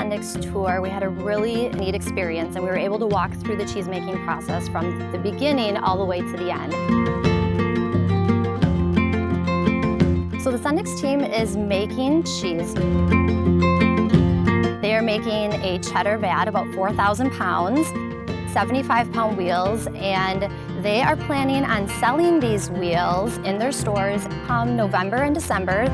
Sendik's tour, we had a really neat experience, and we were able to walk through the cheese making process from the beginning all the way to the end. So the Sendik's team is making cheese. They are making a cheddar vat, about 4,000 pounds, 75-pound wheels, and they are planning on selling these wheels in their stores come November and December.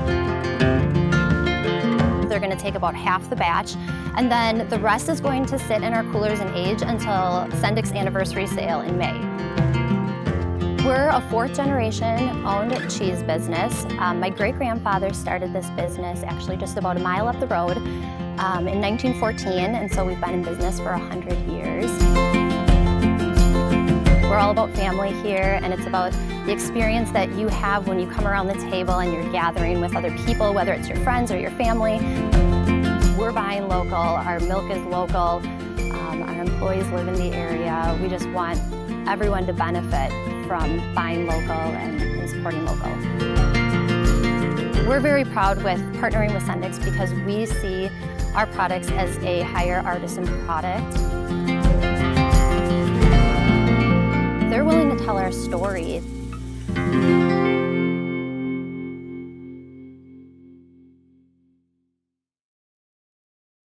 They're going to take about half the batch, and then the rest is going to sit in our coolers and age until Sendik's anniversary sale in May. We're a fourth-generation owned cheese business. My great-grandfather started this business actually just about a mile up the road in 1914, and so we've been in business for 100 years. We're all about family here, and it's about the experience that you have when you come around the table and you're gathering with other people, whether it's your friends or your family. We're buying local, our milk is local, our employees live in the area. We just want everyone to benefit from buying local and supporting local. We're very proud with partnering with Sendik because we see our products as a higher artisan product. They're willing to tell our story.